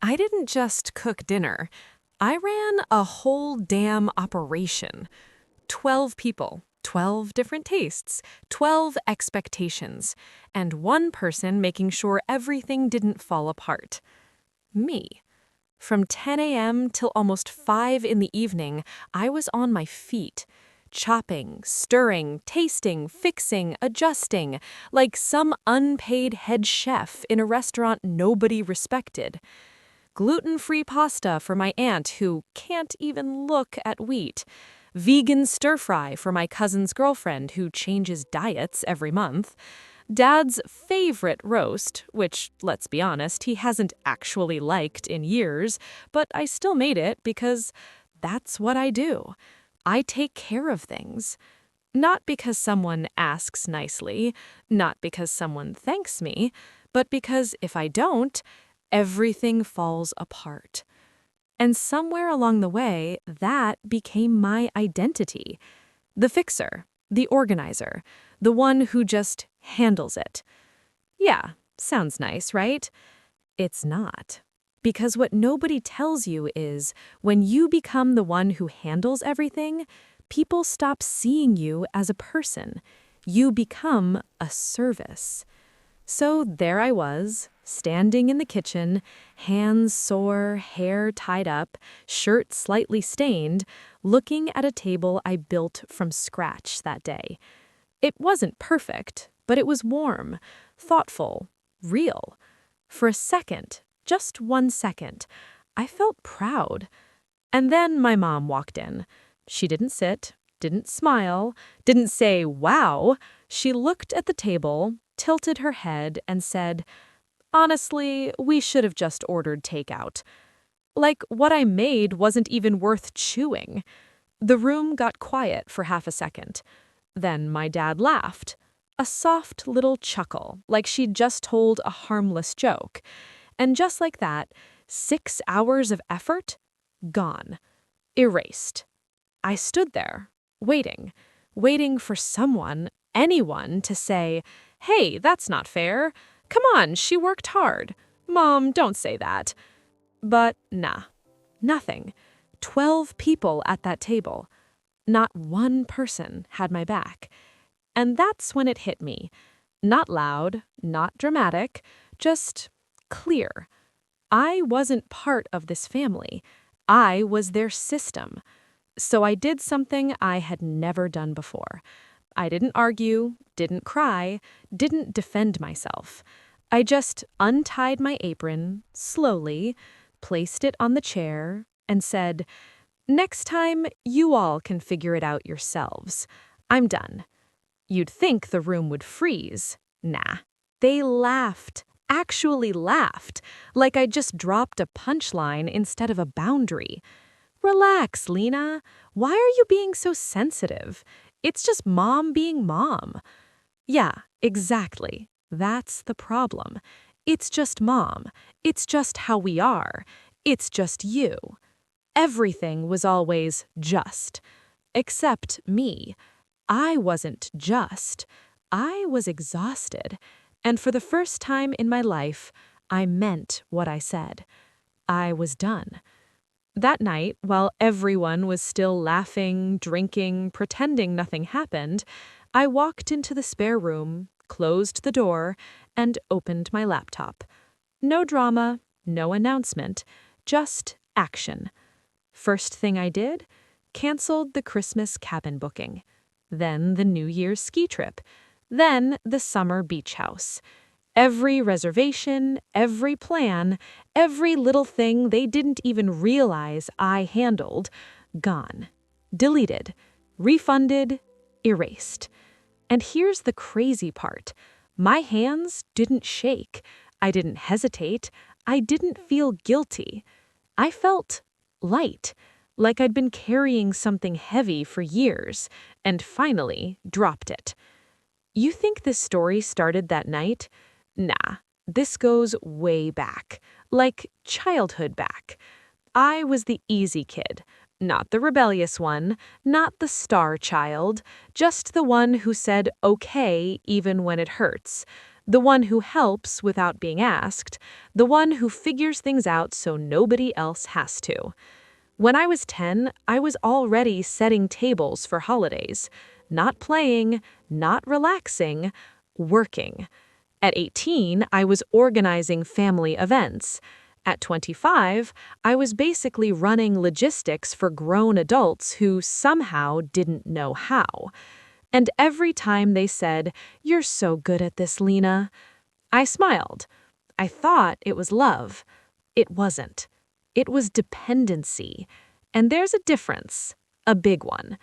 I didn't just cook dinner. I ran a whole damn operation. 12 people, 12 different tastes, 12 expectations, and one person making sure everything didn't fall apart. Me. From 10 a.m. till almost 5 in the evening, I was on my feet. Chopping, stirring, tasting, fixing, adjusting, like some unpaid head chef in a restaurant nobody respected. Gluten-free pasta for my aunt who can't even look at wheat. Vegan stir-fry for my cousin's girlfriend who changes diets every month. Dad's favorite roast, which, let's be honest, he hasn't actually liked in years, but I still made it because that's what I do. I take care of things. Not because someone asks nicely, not because someone thanks me, but because if I don't, everything falls apart. And somewhere along the way, that became my identity. The fixer, the organizer, the one who just handles it. Yeah, sounds nice, right? It's not. Because what nobody tells you is, when you become the one who handles everything, people stop seeing you as a person. You become a service. So there I was, standing in the kitchen, hands sore, hair tied up, shirt slightly stained, looking at a table I built from scratch that day. It wasn't perfect, but it was warm, thoughtful, real. For a second, just 1 second, I felt proud. And then my mom walked in. She didn't sit, didn't smile, didn't say, "Wow." She looked at the table, tilted her head, and said, "Honestly, we should have just ordered takeout." Like what I made wasn't even worth chewing. The room got quiet for half a second. Then my dad laughed. A soft little chuckle, like she'd just told a harmless joke. And just like that, 6 hours of effort, gone. Erased. I stood there, waiting for someone, anyone, to say, "Hey, that's not fair. Come on, she worked hard. Mom, don't say that." But nah, nothing. 12 people at that table. Not one person had my back. And that's when it hit me. Not loud, not dramatic, just clear. I wasn't part of this family. I was their system. So I did something I had never done before. I didn't argue, didn't cry, didn't defend myself. I just untied my apron, slowly, placed it on the chair, and said, "Next time, you all can figure it out yourselves. I'm done." You'd think the room would freeze. Nah. They laughed, actually laughed, like I just dropped a punchline instead of a boundary. "Relax, Lena. Why are you being so sensitive? It's just mom being mom." Yeah, exactly. That's the problem. It's just mom. It's just how we are. It's just you. Everything was always just. Except me. I wasn't just. I was exhausted. And for the first time in my life, I meant what I said. I was done. That night, while everyone was still laughing, drinking, pretending nothing happened, I walked into the spare room, closed the door, and opened my laptop. No drama, no announcement, just action. First thing I did, canceled the Christmas cabin booking. Then the New Year's ski trip. Then the summer beach house. Every reservation, every plan, every little thing they didn't even realize I handled, gone. Deleted. Refunded. Erased. And here's the crazy part. My hands didn't shake. I didn't hesitate. I didn't feel guilty. I felt light, like I'd been carrying something heavy for years, and finally dropped it. You think this story started that night? Nah, this goes way back, like childhood back. I was the easy kid, not the rebellious one, not the star child, just the one who said okay even when it hurts, the one who helps without being asked, the one who figures things out so nobody else has to. When I was 10, I was already setting tables for holidays. Not playing, not relaxing, working. At 18, I was organizing family events. At 25, I was basically running logistics for grown adults who somehow didn't know how. And every time they said, "You're so good at this, Lena," I smiled. I thought it was love. It wasn't. It was dependency. And there's a difference, a big one.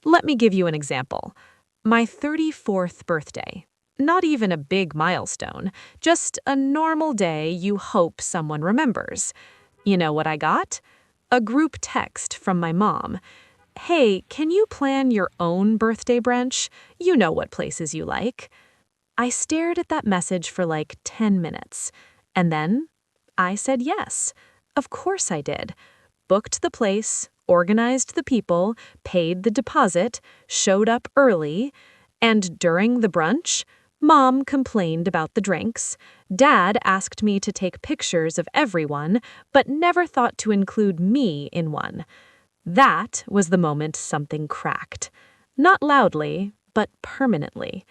Let me give you an example. My 34th birthday. Not even a big milestone, just a normal day you hope someone remembers. You know what I got? A group text from my mom. "Hey, can you plan your own birthday brunch? You know what places you like." I stared at that message for like 10 minutes. And then I said yes. Of course I did. Booked the place, organized the people, paid the deposit, showed up early, and during the brunch, Mom complained about the drinks. Dad asked me to take pictures of everyone, but never thought to include me in one. That was the moment something cracked. Not loudly, but permanently.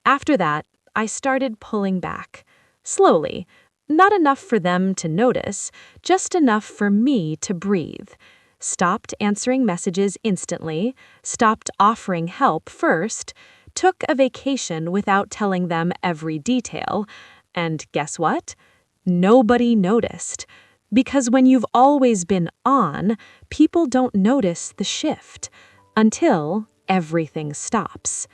After that, I started pulling back. Slowly. Not enough for them to notice, just enough for me to breathe. Stopped answering messages instantly, stopped offering help first, took a vacation without telling them every detail, and guess what? Nobody noticed. Because when you've always been on, people don't notice the shift until everything stops.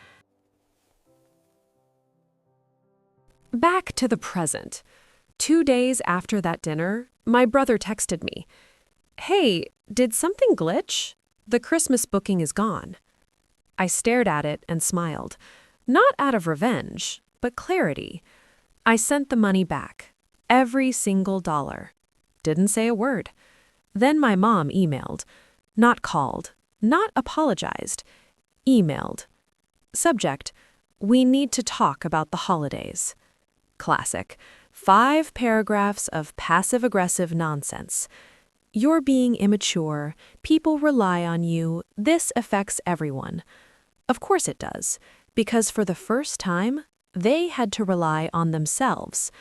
Back to the present. 2 days after that dinner, my brother texted me, "Hey, did something glitch? The Christmas booking is gone." I stared at it and smiled. Not out of revenge, but clarity. I sent the money back. Every single dollar. Didn't say a word. Then my mom emailed. Not called. Not apologized. Emailed. Subject: "We need to talk about the holidays." Classic. 5 paragraphs of passive-aggressive nonsense. "You're being immature. People rely on you. This affects everyone." Of course it does, because for the first time, they had to rely on themselves.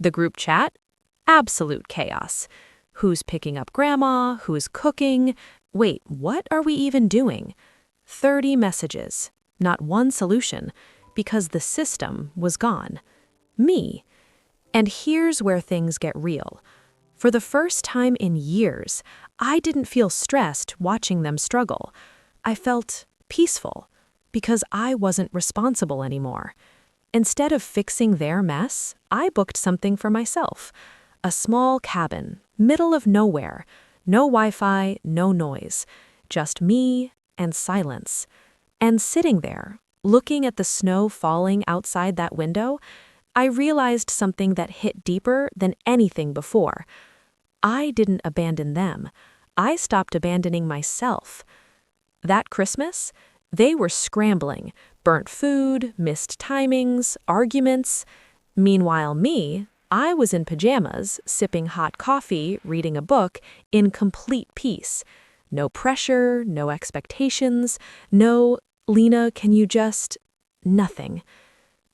The group chat? Absolute chaos. Who's picking up grandma? Who's cooking? Wait, what are we even doing? 30 messages. Not one solution, because the system was gone. Me. And here's where things get real. For the first time in years, I didn't feel stressed watching them struggle. I felt peaceful, because I wasn't responsible anymore. Instead of fixing their mess, I booked something for myself. A small cabin, middle of nowhere, no Wi-Fi, no noise, just me and silence. And sitting there, looking at the snow falling outside that window, I realized something that hit deeper than anything before. I didn't abandon them. I stopped abandoning myself. That Christmas, they were scrambling, burnt food, missed timings, arguments. Meanwhile, I was in pajamas, sipping hot coffee, reading a book, in complete peace. No pressure, no expectations, no, "Lena, can you just..." Nothing.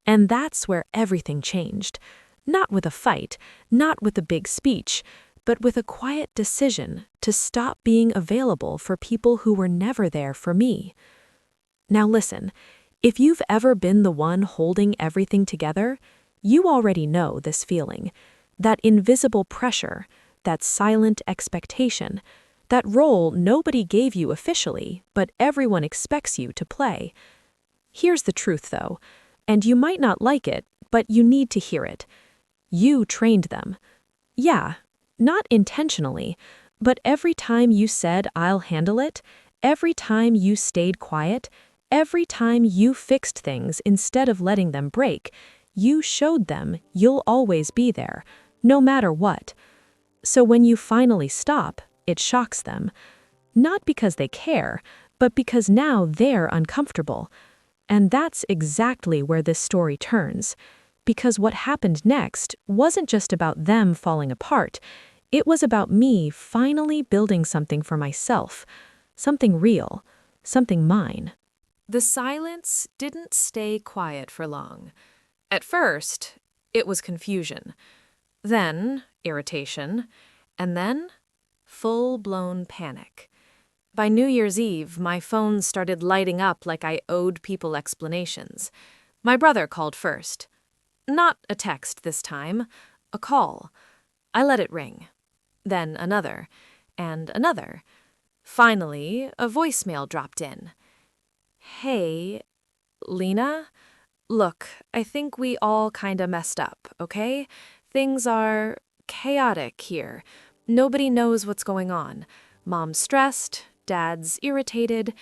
And that's where everything changed. Not with a fight, not with a big speech, but with a quiet decision to stop being available for people who were never there for me. Now listen, if you've ever been the one holding everything together, you already know this feeling. That invisible pressure, that silent expectation, that role nobody gave you officially, but everyone expects you to play. Here's the truth, though, and you might not like it, but you need to hear it. You trained them. Yeah, not intentionally, but every time you said, "I'll handle it," every time you stayed quiet, every time you fixed things instead of letting them break, you showed them you'll always be there, no matter what. So when you finally stop, it shocks them. Not because they care, but because now they're uncomfortable. And that's exactly where this story turns. Because what happened next wasn't just about them falling apart, it was about me finally building something for myself, something real, something mine. The silence didn't stay quiet for long. At first, it was confusion, then irritation, and then full-blown panic. By New Year's Eve, my phone started lighting up like I owed people explanations. My brother called first. Not a text this time, a call. I let it ring. Then another, and another. Finally, a voicemail dropped in. Hey, Lena? Look, I think we all kinda messed up, okay? Things are chaotic here. Nobody knows what's going on. Mom's stressed, Dad's irritated,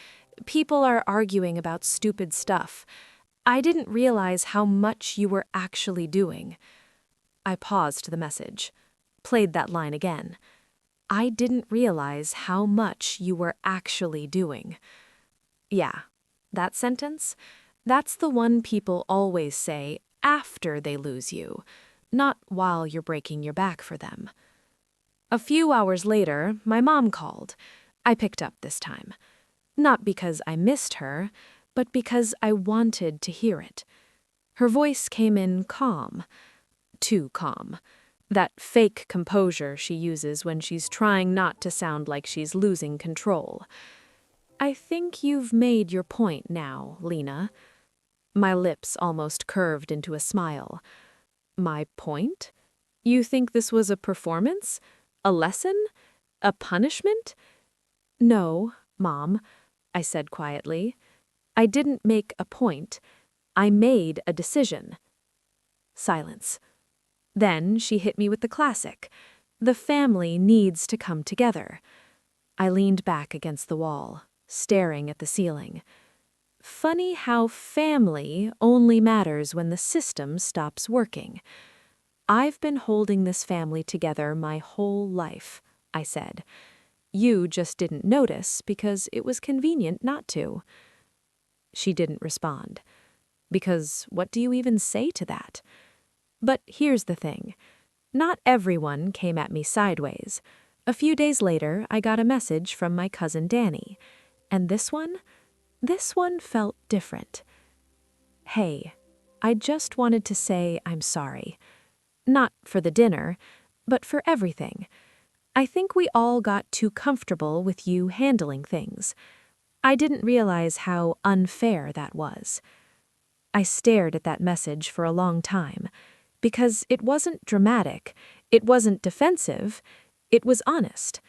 people are arguing about stupid stuff. I didn't realize how much you were actually doing. I paused the message, played that line again. I didn't realize how much you were actually doing. Yeah, that sentence, that's the one people always say after they lose you, not while you're breaking your back for them. A few hours later, my mom called. I picked up this time. Not because I missed her, but because I wanted to hear it. Her voice came in calm. Too calm. That fake composure she uses when she's trying not to sound like she's losing control. I think you've made your point now, Lena. My lips almost curved into a smile. My point? You think this was a performance? A lesson? A punishment? No, Mom, I said quietly. I didn't make a point. I made a decision. Silence. Then she hit me with the classic. The family needs to come together. I leaned back against the wall, staring at the ceiling. Funny how family only matters when the system stops working. I've been holding this family together my whole life, I said. You just didn't notice because it was convenient not to. She didn't respond. Because what do you even say to that? But here's the thing. Not everyone came at me sideways. A few days later, I got a message from my cousin Danny. And this one felt different. Hey, I just wanted to say I'm sorry. Not for the dinner, but for everything. I think we all got too comfortable with you handling things. I didn't realize how unfair that was. I stared at that message for a long time, because it wasn't dramatic, it wasn't defensive, it was honest.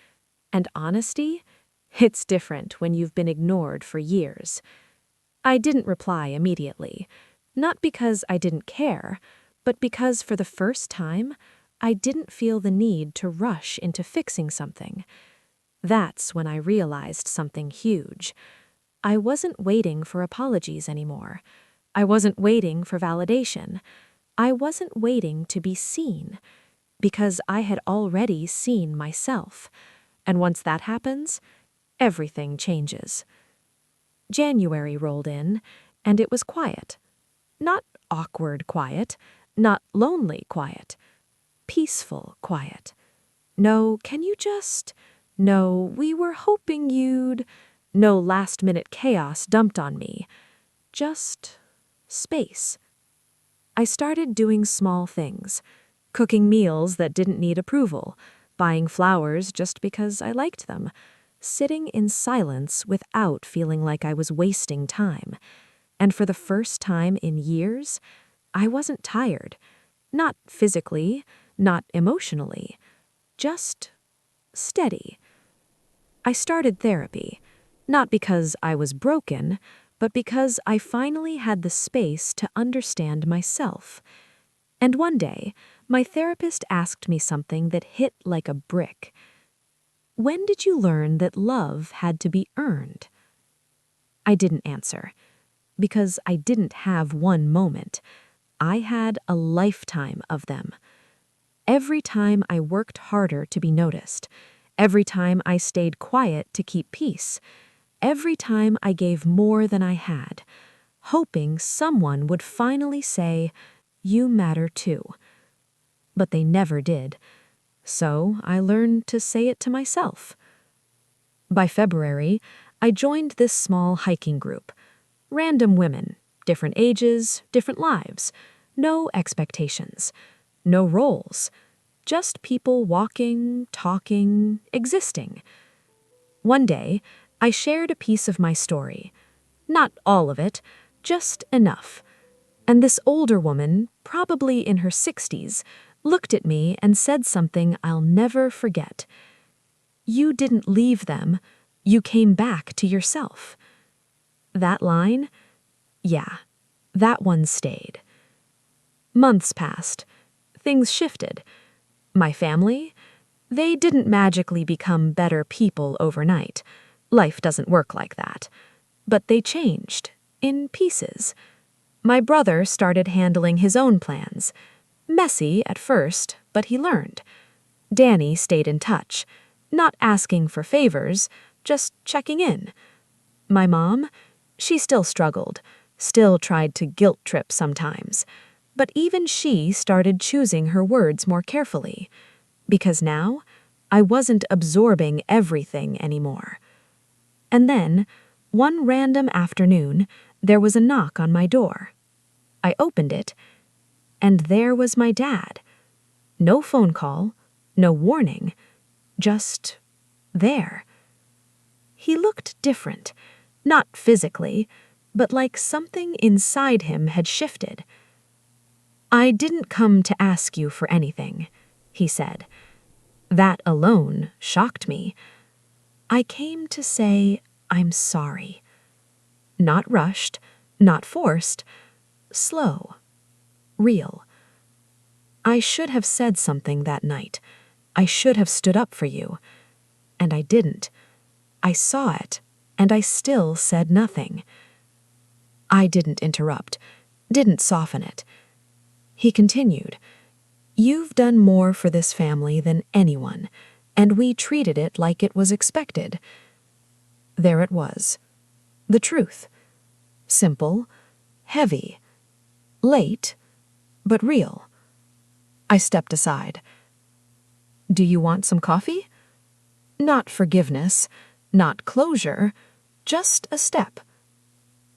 And honesty? It's different when you've been ignored for years. I didn't reply immediately, not because I didn't care, but because for the first time, I didn't feel the need to rush into fixing something. That's when I realized something huge. I wasn't waiting for apologies anymore. I wasn't waiting for validation. I wasn't waiting to be seen, because I had already seen myself. And once that happens, everything changes. January rolled in, and it was quiet. Not awkward quiet, not lonely quiet. Peaceful quiet. No, can you just? No, we were hoping you'd. No last-minute chaos dumped on me. Just space. I started doing small things. Cooking meals that didn't need approval. Buying flowers just because I liked them. Sitting in silence without feeling like I was wasting time. And for the first time in years, I wasn't tired. Not physically, not emotionally. Just steady. I started therapy, not because I was broken, but because I finally had the space to understand myself. And one day, my therapist asked me something that hit like a brick. When did you learn that love had to be earned? I didn't answer, because I didn't have one moment. I had a lifetime of them. Every time I worked harder to be noticed, every time I stayed quiet to keep peace, every time I gave more than I had, hoping someone would finally say, You matter too. But they never did. So I learned to say it to myself. By February, I joined this small hiking group. Random women, different ages, different lives. No expectations. No roles. Just people walking, talking, existing. One day, I shared a piece of my story. Not all of it, just enough. And this older woman, probably in her 60s, looked at me and said something I'll never forget. You didn't leave them, you came back to yourself. That line? Yeah, that one stayed. Months passed. Things shifted. My family? They didn't magically become better people overnight. Life doesn't work like that. But they changed, in pieces. My brother started handling his own plans. Messy at first, but he learned. Danny stayed in touch, not asking for favors, just checking in. My mom? She still struggled, still tried to guilt trip sometimes. But even she started choosing her words more carefully. Because now, I wasn't absorbing everything anymore. And then, one random afternoon, there was a knock on my door. I opened it, and there was my dad. No phone call, no warning, just there. He looked different, not physically, but like something inside him had shifted. I didn't come to ask you for anything, he said. That alone shocked me. I came to say I'm sorry. Not rushed, not forced, slow, real. I should have said something that night. I should have stood up for you. And I didn't. I saw it, and I still said nothing. I didn't interrupt, didn't soften it. He continued, "You've done more for this family than anyone, and we treated it like it was expected." There it was. The truth. Simple, heavy, late, but real. I stepped aside. "Do you want some coffee?" Not forgiveness, not closure, just a step.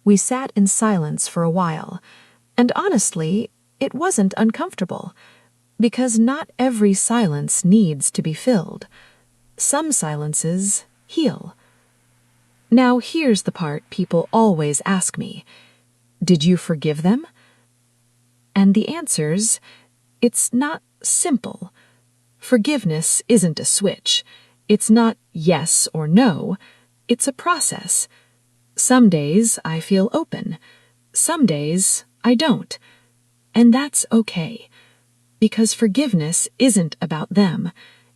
We sat in silence for a while, and honestly, it wasn't uncomfortable, because not every silence needs to be filled. Some silences heal. Now here's the part people always ask me. Did you forgive them? And the answer's, it's not simple. Forgiveness isn't a switch. It's not yes or no. It's a process. Some days I feel open. Some days I don't. And that's okay. Because forgiveness isn't about them.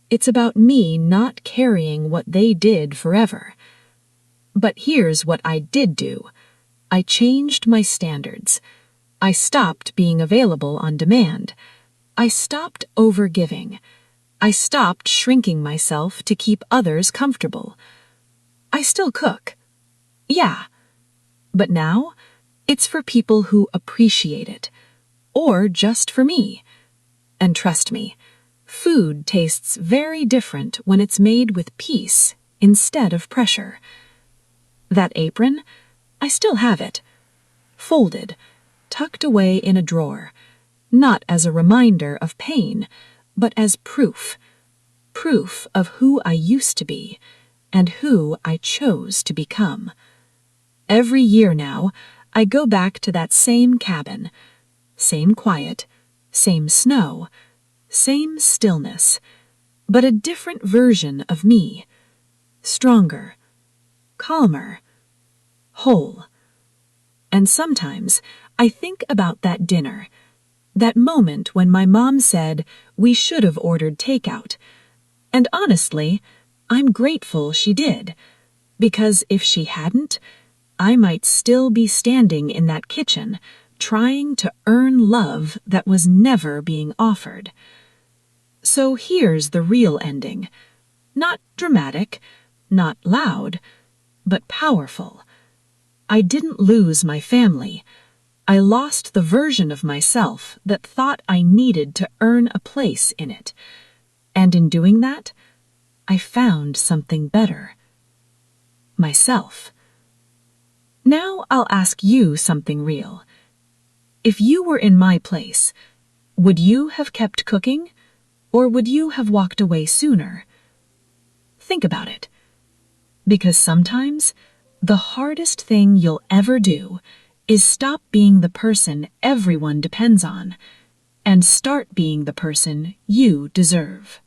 It's about me not carrying what they did forever. But here's what I did do. I changed my standards. I stopped being available on demand. I stopped overgiving. I stopped shrinking myself to keep others comfortable. I still cook. Yeah. But now, it's for people who appreciate it. Or just for me. And trust me, food tastes very different when it's made with peace instead of pressure. That apron, I still have it. Folded, tucked away in a drawer. Not as a reminder of pain, but as proof. Proof of who I used to be, and who I chose to become. Every year now, I go back to that same cabin. Same quiet, same snow, same stillness, but a different version of me. Stronger, calmer, whole. And sometimes I think about that dinner, that moment when my mom said we should have ordered takeout. And honestly, I'm grateful she did, because if she hadn't, I might still be standing in that kitchen, trying to earn love that was never being offered. So here's the real ending. Not dramatic, not loud, but powerful. I didn't lose my family. I lost the version of myself that thought I needed to earn a place in it. And in doing that, I found something better. Myself. Now I'll ask you something real. If you were in my place, would you have kept cooking, or would you have walked away sooner? Think about it. Because sometimes, the hardest thing you'll ever do is stop being the person everyone depends on and start being the person you deserve.